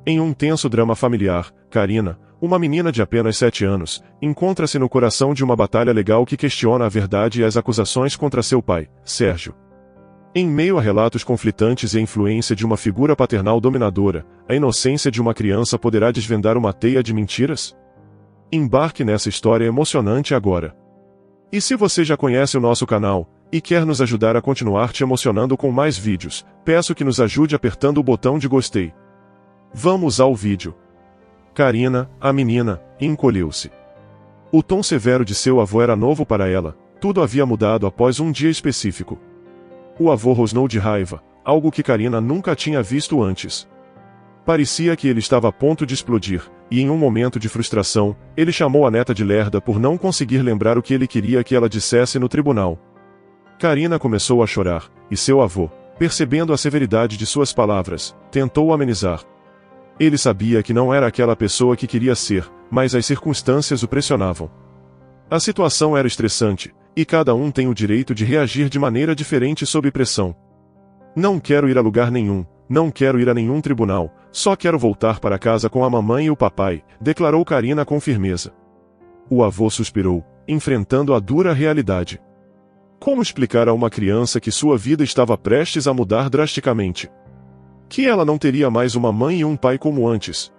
Em um tenso drama familiar, Karina, uma menina de apenas 7 anos, encontra-se no coração de uma batalha legal que questiona a verdade e as acusações contra seu pai, Sérgio. Em meio a relatos conflitantes e a influência de uma figura paternal dominadora, a inocência de uma criança poderá desvendar uma teia de mentiras? Embarque nessa história emocionante agora. E se você já conhece o nosso canal, e quer nos ajudar a continuar te emocionando com mais vídeos, peço que nos ajude apertando o botão de gostei. Vamos ao vídeo. Karina, a menina, encolheu-se. O tom severo de seu avô era novo para ela, tudo havia mudado após um dia específico. O avô rosnou de raiva, algo que Karina nunca tinha visto antes. Parecia que ele estava a ponto de explodir, e em um momento de frustração, ele chamou a neta de lerda por não conseguir lembrar o que ele queria que ela dissesse no tribunal. Karina começou a chorar, e seu avô, percebendo a severidade de suas palavras, tentou amenizar. Ele sabia que não era aquela pessoa que queria ser, mas as circunstâncias o pressionavam. A situação era estressante, e cada um tem o direito de reagir de maneira diferente sob pressão. Não quero ir a lugar nenhum, não quero ir a nenhum tribunal, só quero voltar para casa com a mamãe e o papai, declarou Karina com firmeza. O avô suspirou, enfrentando a dura realidade. Como explicar a uma criança que sua vida estava prestes a mudar drasticamente? Que ela não teria mais uma mãe e um pai como antes.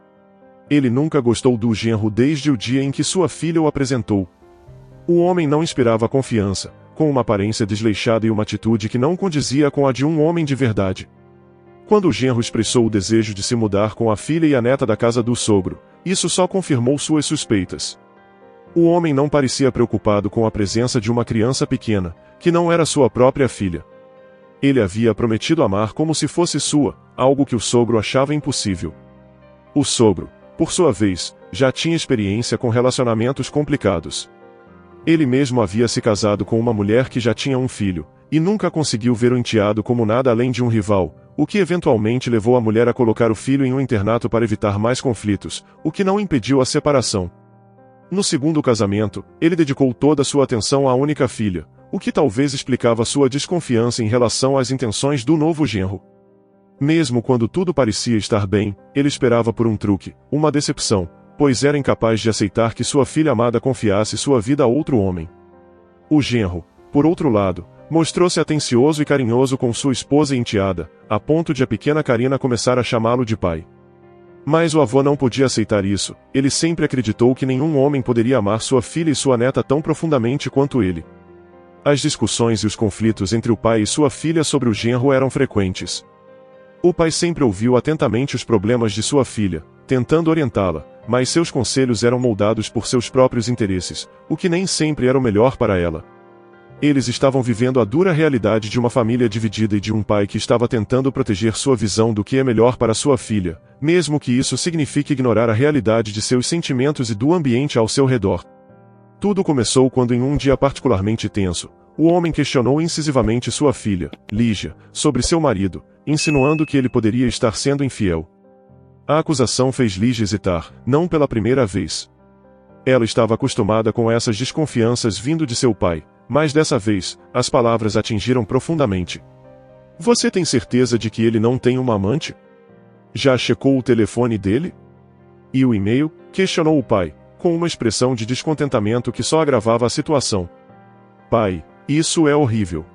Ele nunca gostou do genro desde o dia em que sua filha o apresentou. O homem não inspirava confiança, com uma aparência desleixada e uma atitude que não condizia com a de um homem de verdade. Quando o genro expressou o desejo de se mudar com a filha e a neta da casa do sogro, isso só confirmou suas suspeitas. O homem não parecia preocupado com a presença de uma criança pequena, que não era sua própria filha. Ele havia prometido amar como se fosse sua, algo que o sogro achava impossível. O sogro, por sua vez, já tinha experiência com relacionamentos complicados. Ele mesmo havia se casado com uma mulher que já tinha um filho, e nunca conseguiu ver o enteado como nada além de um rival, o que eventualmente levou a mulher a colocar o filho em um internato para evitar mais conflitos, o que não impediu a separação. No segundo casamento, ele dedicou toda sua atenção à única filha, o que talvez explicava sua desconfiança em relação às intenções do novo genro. Mesmo quando tudo parecia estar bem, ele esperava por um truque, uma decepção, pois era incapaz de aceitar que sua filha amada confiasse sua vida a outro homem. O genro, por outro lado, mostrou-se atencioso e carinhoso com sua esposa e enteada, a ponto de a pequena Karina começar a chamá-lo de pai. Mas o avô não podia aceitar isso, ele sempre acreditou que nenhum homem poderia amar sua filha e sua neta tão profundamente quanto ele. As discussões e os conflitos entre o pai e sua filha sobre o genro eram frequentes. O pai sempre ouviu atentamente os problemas de sua filha, tentando orientá-la, mas seus conselhos eram moldados por seus próprios interesses, o que nem sempre era o melhor para ela. Eles estavam vivendo a dura realidade de uma família dividida e de um pai que estava tentando proteger sua visão do que é melhor para sua filha, mesmo que isso signifique ignorar a realidade de seus sentimentos e do ambiente ao seu redor. Tudo começou quando em um dia particularmente tenso, o homem questionou incisivamente sua filha, Lígia, sobre seu marido, insinuando que ele poderia estar sendo infiel. A acusação fez Lígia hesitar, não pela primeira vez. Ela estava acostumada com essas desconfianças vindo de seu pai, mas dessa vez, as palavras atingiram profundamente. Você tem certeza de que ele não tem uma amante? Já checou o telefone dele? E o e-mail? Questionou o pai, com uma expressão de descontentamento que só agravava a situação. Pai, isso é horrível.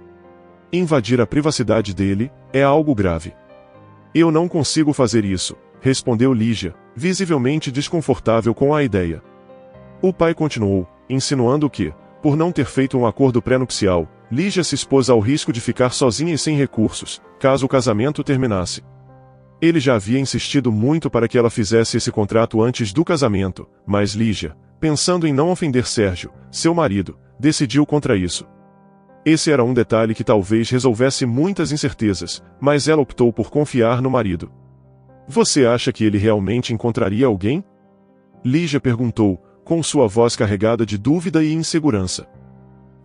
Invadir a privacidade dele é algo grave. Eu não consigo fazer isso, respondeu Lígia, visivelmente desconfortável com a ideia. O pai continuou, insinuando que, por não ter feito um acordo pré-nupcial, Lígia se expôs ao risco de ficar sozinha e sem recursos, caso o casamento terminasse. Ele já havia insistido muito para que ela fizesse esse contrato antes do casamento, mas Lígia, pensando em não ofender Sérgio, seu marido, decidiu contra isso. Esse era um detalhe que talvez resolvesse muitas incertezas, mas ela optou por confiar no marido. Você acha que ele realmente encontraria alguém? Lígia perguntou, com sua voz carregada de dúvida e insegurança.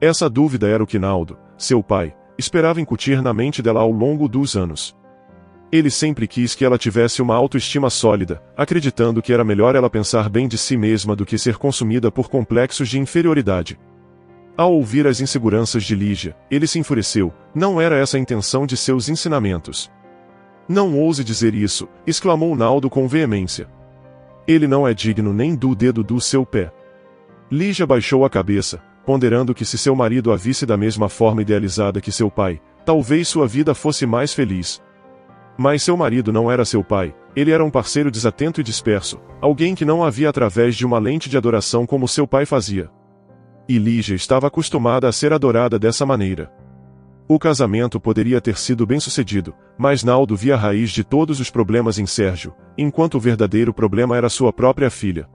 Essa dúvida era o que Naldo, seu pai, esperava incutir na mente dela ao longo dos anos. Ele sempre quis que ela tivesse uma autoestima sólida, acreditando que era melhor ela pensar bem de si mesma do que ser consumida por complexos de inferioridade. Ao ouvir as inseguranças de Lígia, ele se enfureceu, não era essa a intenção de seus ensinamentos. Não ouse dizer isso, exclamou Naldo com veemência. Ele não é digno nem do dedo do seu pé. Lígia baixou a cabeça, ponderando que se seu marido a visse da mesma forma idealizada que seu pai, talvez sua vida fosse mais feliz. Mas seu marido não era seu pai, ele era um parceiro desatento e disperso, alguém que não a via através de uma lente de adoração como seu pai fazia. E Lígia estava acostumada a ser adorada dessa maneira. O casamento poderia ter sido bem-sucedido, mas Naldo via a raiz de todos os problemas em Sérgio, enquanto o verdadeiro problema era sua própria filha.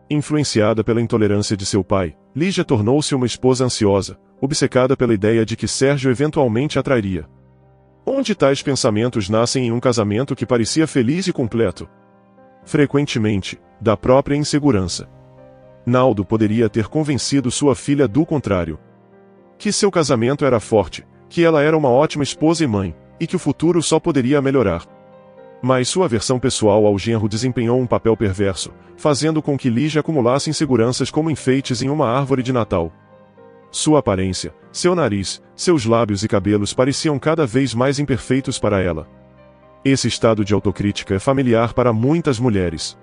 Influenciada pela intolerância de seu pai, Lígia tornou-se uma esposa ansiosa, obcecada pela ideia de que Sérgio eventualmente a trairia. Onde tais pensamentos nascem em um casamento que parecia feliz e completo? Frequentemente, da própria insegurança. Naldo poderia ter convencido sua filha do contrário. Que seu casamento era forte, que ela era uma ótima esposa e mãe, e que o futuro só poderia melhorar. Mas sua aversão pessoal ao genro desempenhou um papel perverso, fazendo com que Lígia acumulasse inseguranças como enfeites em uma árvore de Natal. Sua aparência, seu nariz, seus lábios e cabelos pareciam cada vez mais imperfeitos para ela. Esse estado de autocrítica é familiar para muitas mulheres.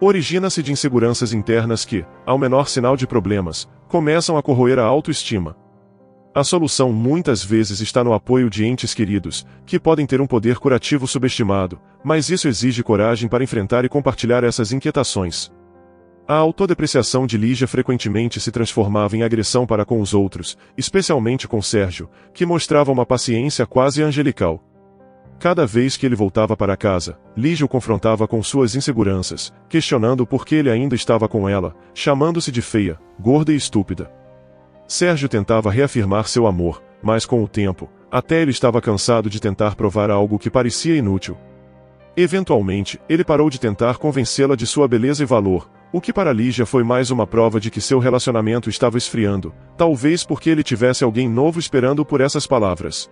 Origina-se de inseguranças internas que, ao menor sinal de problemas, começam a corroer a autoestima. A solução muitas vezes está no apoio de entes queridos, que podem ter um poder curativo subestimado, mas isso exige coragem para enfrentar e compartilhar essas inquietações. A autodepreciação de Lígia frequentemente se transformava em agressão para com os outros, especialmente com Sérgio, que mostrava uma paciência quase angelical. Cada vez que ele voltava para casa, Lígia o confrontava com suas inseguranças, questionando por que ele ainda estava com ela, chamando-se de feia, gorda e estúpida. Sérgio tentava reafirmar seu amor, mas com o tempo, até ele estava cansado de tentar provar algo que parecia inútil. Eventualmente, ele parou de tentar convencê-la de sua beleza e valor, o que para Lígia foi mais uma prova de que seu relacionamento estava esfriando, talvez porque ele tivesse alguém novo esperando por essas palavras.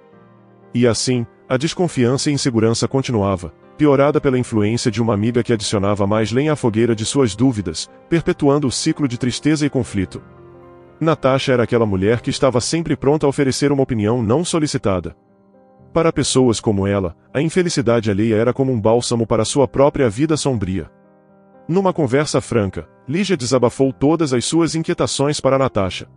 E assim, a desconfiança e insegurança continuava, piorada pela influência de uma amiga que adicionava mais lenha à fogueira de suas dúvidas, perpetuando o ciclo de tristeza e conflito. Natasha era aquela mulher que estava sempre pronta a oferecer uma opinião não solicitada. Para pessoas como ela, a infelicidade alheia era como um bálsamo para sua própria vida sombria. Numa conversa franca, Lígia desabafou todas as suas inquietações para Natasha.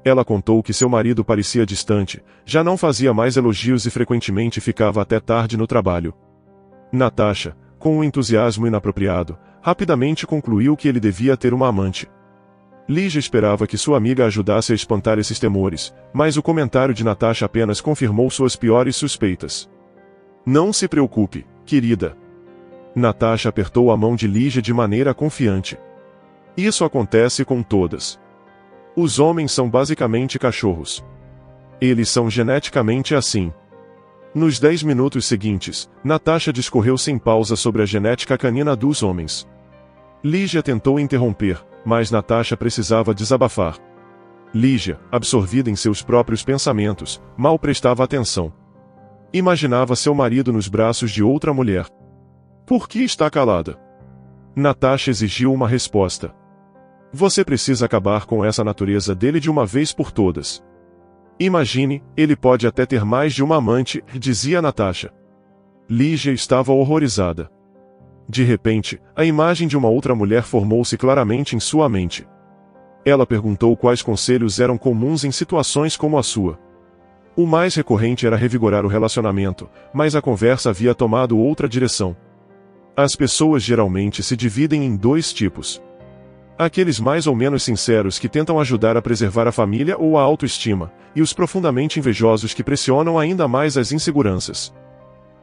Ela contou que seu marido parecia distante, já não fazia mais elogios e frequentemente ficava até tarde no trabalho. Natasha, com um entusiasmo inapropriado, rapidamente concluiu que ele devia ter uma amante. Lígia esperava que sua amiga ajudasse a espantar esses temores, mas o comentário de Natasha apenas confirmou suas piores suspeitas. Não se preocupe, querida. Natasha apertou a mão de Lígia de maneira confiante. Isso acontece com todas. Os homens são basicamente cachorros. Eles são geneticamente assim. Nos 10 minutos seguintes, Natasha discorreu sem pausa sobre a genética canina dos homens. Lígia tentou interromper, mas Natasha precisava desabafar. Lígia, absorvida em seus próprios pensamentos, mal prestava atenção. Imaginava seu marido nos braços de outra mulher. Por que está calada? Natasha exigiu uma resposta. Você precisa acabar com essa natureza dele de uma vez por todas. Imagine, ele pode até ter mais de uma amante, dizia Natasha. Lígia estava horrorizada. De repente, a imagem de uma outra mulher formou-se claramente em sua mente. Ela perguntou quais conselhos eram comuns em situações como a sua. O mais recorrente era revigorar o relacionamento, mas a conversa havia tomado outra direção. As pessoas geralmente se dividem em dois tipos. Aqueles mais ou menos sinceros que tentam ajudar a preservar a família ou a autoestima, e os profundamente invejosos que pressionam ainda mais as inseguranças.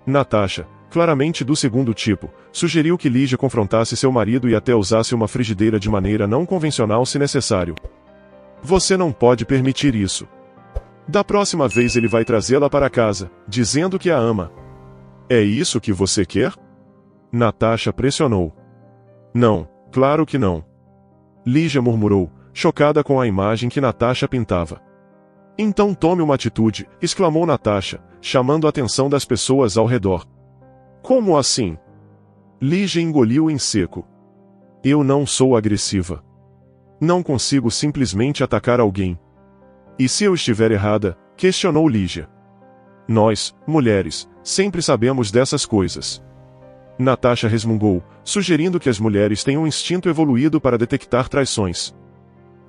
Natasha, claramente do segundo tipo, sugeriu que Lígia confrontasse seu marido e até usasse uma frigideira de maneira não convencional se necessário. Você não pode permitir isso. Da próxima vez ele vai trazê-la para casa, dizendo que a ama. É isso que você quer? Natasha pressionou. Não, claro que não. Lígia murmurou, chocada com a imagem que Natasha pintava. Então tome uma atitude, exclamou Natasha, chamando a atenção das pessoas ao redor. Como assim? Lígia engoliu em seco. Eu não sou agressiva. Não consigo simplesmente atacar alguém. E se eu estiver errada? Questionou Lígia. Nós, mulheres, Sempre sabemos dessas coisas. Natasha resmungou, sugerindo que as mulheres têm um instinto evoluído para detectar traições.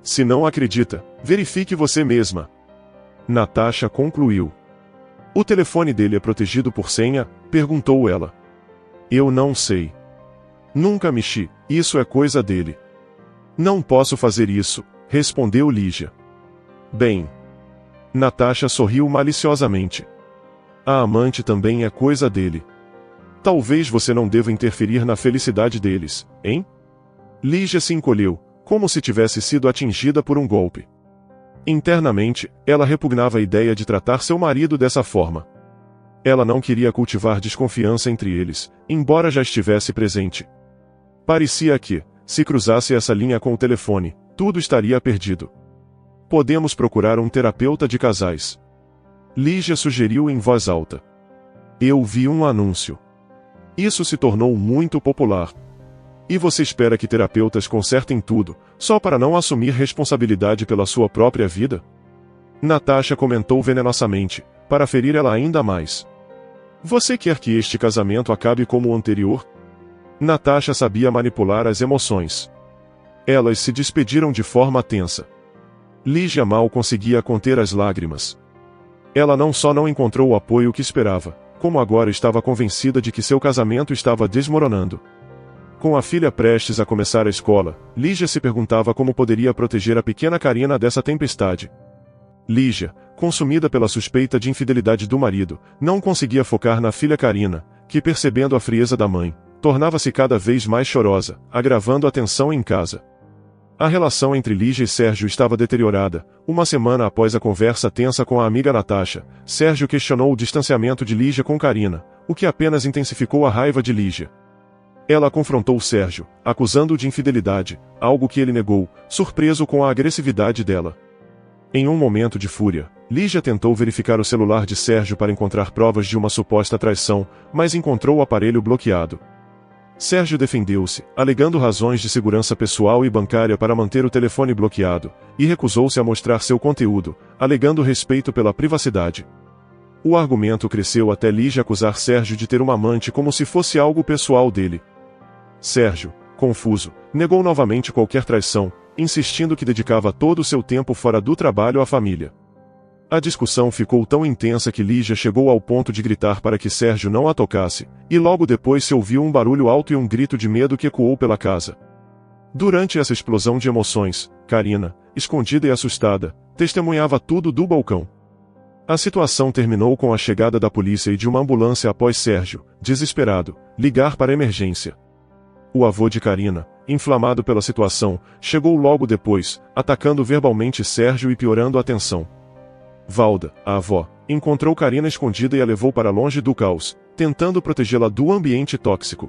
Se não acredita, verifique você mesma. Natasha concluiu. O telefone dele é protegido por senha? Perguntou ela. Eu não sei. Nunca mexi, isso é coisa dele. Não posso fazer isso, respondeu Lígia. Bem. Natasha sorriu maliciosamente. A amante também é coisa dele. Talvez você não deva interferir na felicidade deles, hein? Lígia se encolheu, como se tivesse sido atingida por um golpe. Internamente, ela repugnava a ideia de tratar seu marido dessa forma. Ela não queria cultivar desconfiança entre eles, embora já estivesse presente. Parecia que, se cruzasse essa linha com o telefone, tudo estaria perdido. Podemos procurar um terapeuta de casais. Lígia sugeriu em voz alta. Eu vi um anúncio. Isso se tornou muito popular. E você espera que terapeutas consertem tudo, só para não assumir responsabilidade pela sua própria vida? Natasha comentou venenosamente, para ferir ela ainda mais. Você quer que este casamento acabe como o anterior? Natasha sabia manipular as emoções. Elas se despediram de forma tensa. Lígia mal conseguia conter as lágrimas. Ela não só não encontrou o apoio que esperava, como agora estava convencida de que seu casamento estava desmoronando. Com a filha prestes a começar a escola, Lígia se perguntava como poderia proteger a pequena Karina dessa tempestade. Lígia, consumida pela suspeita de infidelidade do marido, não conseguia focar na filha Karina, que percebendo a frieza da mãe, tornava-se cada vez mais chorosa, agravando a tensão em casa. A relação entre Lígia e Sérgio estava deteriorada. Uma semana após a conversa tensa com a amiga Natasha, Sérgio questionou o distanciamento de Lígia com Karina, o que apenas intensificou a raiva de Lígia. Ela confrontou Sérgio, acusando-o de infidelidade, algo que ele negou, surpreso com a agressividade dela. Em um momento de fúria, Lígia tentou verificar o celular de Sérgio para encontrar provas de uma suposta traição, mas encontrou o aparelho bloqueado. Sérgio defendeu-se, alegando razões de segurança pessoal e bancária para manter o telefone bloqueado, e recusou-se a mostrar seu conteúdo, alegando respeito pela privacidade. O argumento cresceu até Lígia acusar Sérgio de ter uma amante como se fosse algo pessoal dele. Sérgio, confuso, negou novamente qualquer traição, insistindo que dedicava todo o seu tempo fora do trabalho à família. A discussão ficou tão intensa que Lígia chegou ao ponto de gritar para que Sérgio não a tocasse, e logo depois se ouviu um barulho alto e um grito de medo que ecoou pela casa. Durante essa explosão de emoções, Karina, escondida e assustada, testemunhava tudo do balcão. A situação terminou com a chegada da polícia e de uma ambulância após Sérgio, desesperado, ligar para a emergência. O avô de Karina, inflamado pela situação, chegou logo depois, atacando verbalmente Sérgio e piorando a tensão. Valda, a avó, encontrou Karina escondida e a levou para longe do caos, tentando protegê-la do ambiente tóxico.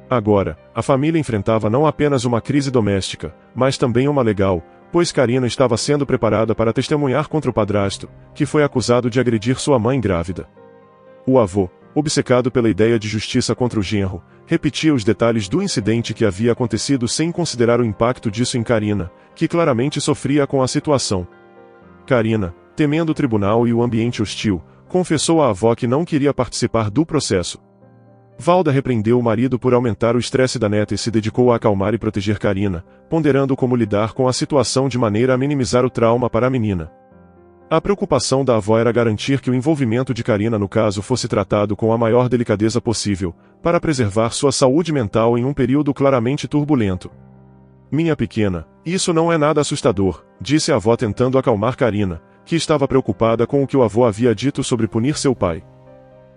Agora, a família enfrentava não apenas uma crise doméstica, mas também uma legal, pois Karina estava sendo preparada para testemunhar contra o padrasto, que foi acusado de agredir sua mãe grávida. O avô, obcecado pela ideia de justiça contra o genro, repetia os detalhes do incidente que havia acontecido sem considerar o impacto disso em Karina, que claramente sofria com a situação. Karina, temendo o tribunal e o ambiente hostil, confessou à avó que não queria participar do processo. Valda repreendeu o marido por aumentar o estresse da neta e se dedicou a acalmar e proteger Karina, ponderando como lidar com a situação de maneira a minimizar o trauma para a menina. A preocupação da avó era garantir que o envolvimento de Karina no caso fosse tratado com a maior delicadeza possível, para preservar sua saúde mental em um período claramente turbulento. Minha pequena, isso não é nada assustador, disse a avó tentando acalmar Karina, que estava preocupada com o que o avô havia dito sobre punir seu pai.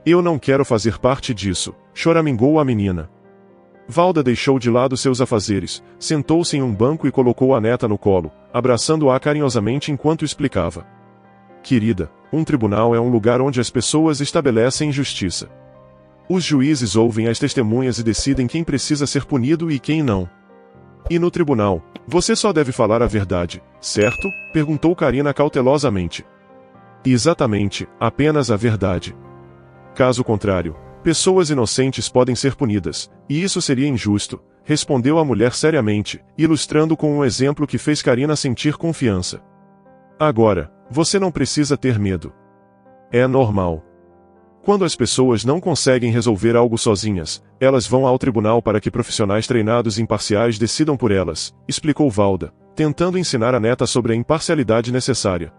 Eu não quero fazer parte disso, choramingou a menina. Valda deixou de lado seus afazeres, sentou-se em um banco e colocou a neta no colo, abraçando-a carinhosamente enquanto explicava. Querida, um tribunal é um lugar onde as pessoas estabelecem justiça. Os juízes ouvem as testemunhas e decidem quem precisa ser punido e quem não. E no tribunal, você só deve falar a verdade, certo? Perguntou Karina cautelosamente. Exatamente, apenas a verdade. Caso contrário, pessoas inocentes podem ser punidas, e isso seria injusto, respondeu a mulher seriamente, ilustrando com um exemplo que fez Karina sentir confiança. Agora, você não precisa ter medo. É normal. Quando as pessoas não conseguem resolver algo sozinhas, elas vão ao tribunal para que profissionais treinados e imparciais decidam por elas, explicou Valda, tentando ensinar a neta sobre a imparcialidade necessária.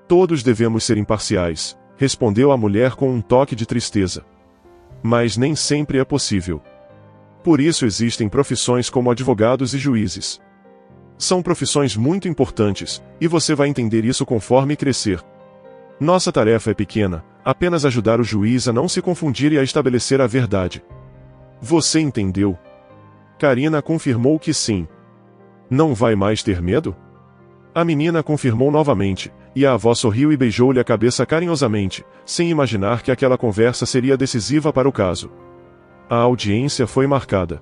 Todos devemos ser imparciais, respondeu a mulher com um toque de tristeza. Mas nem sempre é possível. Por isso existem profissões como advogados e juízes. São profissões muito importantes, e você vai entender isso conforme crescer. Nossa tarefa é pequena, apenas ajudar o juiz a não se confundir e a estabelecer a verdade. Você entendeu? Karina confirmou que sim. Não vai mais ter medo? A menina confirmou novamente, e a avó sorriu e beijou-lhe a cabeça carinhosamente, sem imaginar que aquela conversa seria decisiva para o caso. A audiência foi marcada.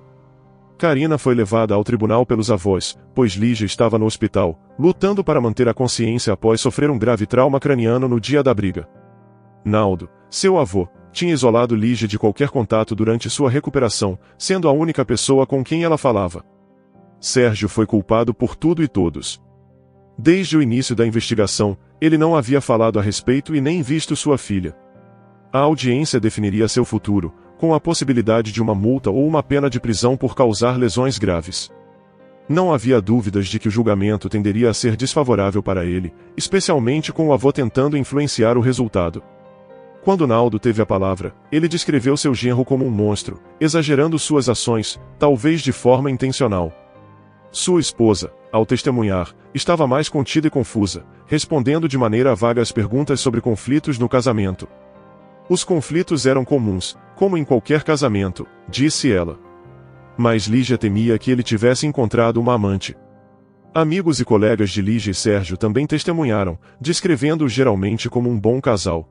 Karina foi levada ao tribunal pelos avós, pois Lígia estava no hospital, lutando para manter a consciência após sofrer um grave trauma craniano no dia da briga. Naldo, seu avô, tinha isolado Lígia de qualquer contato durante sua recuperação, sendo a única pessoa com quem ela falava. Sérgio foi culpado por tudo e todos. Desde o início da investigação, ele não havia falado a respeito e nem visto sua filha. A audiência definiria seu futuro, com a possibilidade de uma multa ou uma pena de prisão por causar lesões graves. Não havia dúvidas de que o julgamento tenderia a ser desfavorável para ele, especialmente com o avô tentando influenciar o resultado. Quando Naldo teve a palavra, ele descreveu seu genro como um monstro, exagerando suas ações, talvez de forma intencional. Sua esposa, ao testemunhar, estava mais contida e confusa, respondendo de maneira vaga às perguntas sobre conflitos no casamento. Os conflitos eram comuns, como em qualquer casamento, disse ela. Mas Lígia temia que ele tivesse encontrado uma amante. Amigos e colegas de Lígia e Sérgio também testemunharam, descrevendo-os geralmente como um bom casal.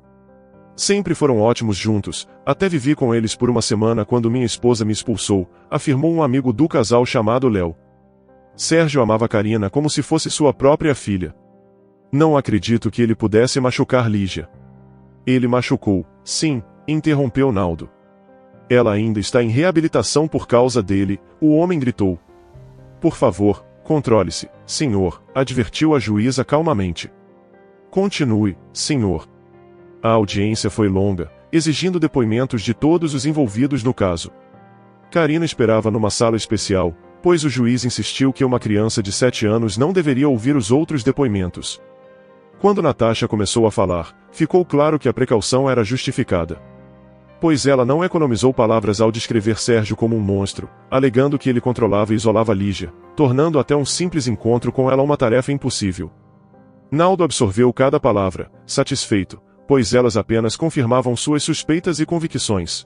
Sempre foram ótimos juntos, até vivi com eles por uma semana quando minha esposa me expulsou, afirmou um amigo do casal chamado Léo. Sérgio amava Karina como se fosse sua própria filha. Não acredito que ele pudesse machucar Lígia. Ele machucou, sim, interrompeu Naldo. Ela ainda está em reabilitação por causa dele, o homem gritou. Por favor, controle-se, senhor, advertiu a juíza calmamente. Continue, senhor. A audiência foi longa, exigindo depoimentos de todos os envolvidos no caso. Karina esperava numa sala especial, pois o juiz insistiu que uma criança de 7 anos não deveria ouvir os outros depoimentos. Quando Natasha começou a falar, ficou claro que a precaução era justificada. Pois ela não economizou palavras ao descrever Sérgio como um monstro, alegando que ele controlava e isolava Lígia, tornando até um simples encontro com ela uma tarefa impossível. Naldo absorveu cada palavra, satisfeito, pois elas apenas confirmavam suas suspeitas e convicções.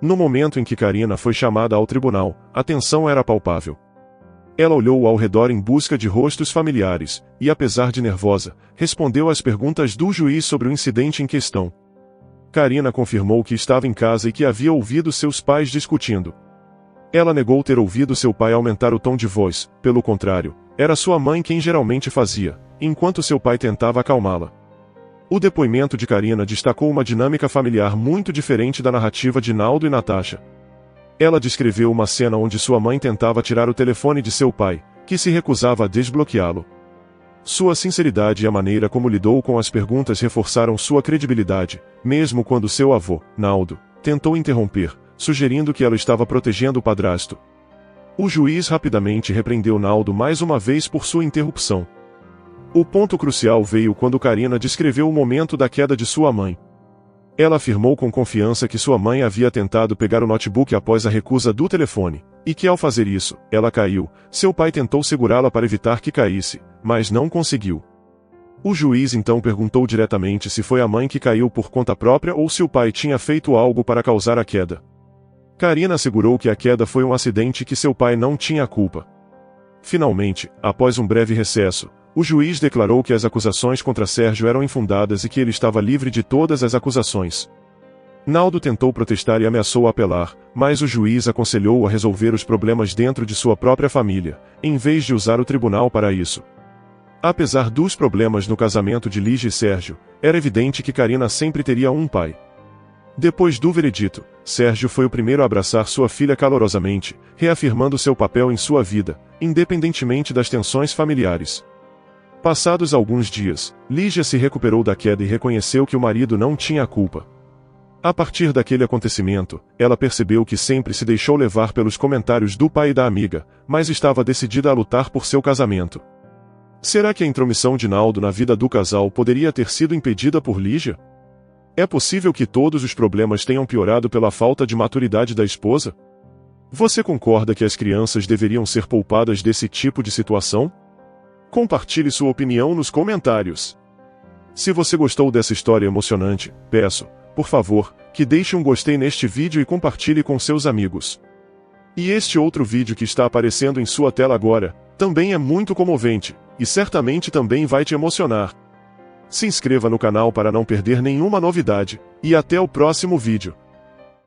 No momento em que Karina foi chamada ao tribunal, a tensão era palpável. Ela olhou ao redor em busca de rostos familiares, e apesar de nervosa, respondeu às perguntas do juiz sobre o incidente em questão. Karina confirmou que estava em casa e que havia ouvido seus pais discutindo. Ela negou ter ouvido seu pai aumentar o tom de voz, pelo contrário, era sua mãe quem geralmente fazia, enquanto seu pai tentava acalmá-la. O depoimento de Karina destacou uma dinâmica familiar muito diferente da narrativa de Naldo e Natasha. Ela descreveu uma cena onde sua mãe tentava tirar o telefone de seu pai, que se recusava a desbloqueá-lo. Sua sinceridade e a maneira como lidou com as perguntas reforçaram sua credibilidade, mesmo quando seu avô, Naldo, tentou interromper, sugerindo que ela estava protegendo o padrasto. O juiz rapidamente repreendeu Naldo mais uma vez por sua interrupção. O ponto crucial veio quando Karina descreveu o momento da queda de sua mãe. Ela afirmou com confiança que sua mãe havia tentado pegar o notebook após a recusa do telefone, e que ao fazer isso, ela caiu. Seu pai tentou segurá-la para evitar que caísse, mas não conseguiu. O juiz então perguntou diretamente se foi a mãe que caiu por conta própria ou se o pai tinha feito algo para causar a queda. Karina assegurou que a queda foi um acidente e que seu pai não tinha a culpa. Finalmente, após um breve recesso, o juiz declarou que as acusações contra Sérgio eram infundadas e que ele estava livre de todas as acusações. Naldo tentou protestar e ameaçou apelar, mas o juiz aconselhou-o a resolver os problemas dentro de sua própria família, em vez de usar o tribunal para isso. Apesar dos problemas no casamento de Lígia e Sérgio, era evidente que Karina sempre teria um pai. Depois do veredito, Sérgio foi o primeiro a abraçar sua filha calorosamente, reafirmando seu papel em sua vida, independentemente das tensões familiares. Passados alguns dias, Lígia se recuperou da queda e reconheceu que o marido não tinha a culpa. A partir daquele acontecimento, ela percebeu que sempre se deixou levar pelos comentários do pai e da amiga, mas estava decidida a lutar por seu casamento. Será que a intromissão de Naldo na vida do casal poderia ter sido impedida por Lígia? É possível que todos os problemas tenham piorado pela falta de maturidade da esposa? Você concorda que as crianças deveriam ser poupadas desse tipo de situação? Compartilhe sua opinião nos comentários. Se você gostou dessa história emocionante, peço, por favor, que deixe um gostei neste vídeo e compartilhe com seus amigos. E este outro vídeo que está aparecendo em sua tela agora, também é muito comovente, e certamente também vai te emocionar. Se inscreva no canal para não perder nenhuma novidade, e até o próximo vídeo.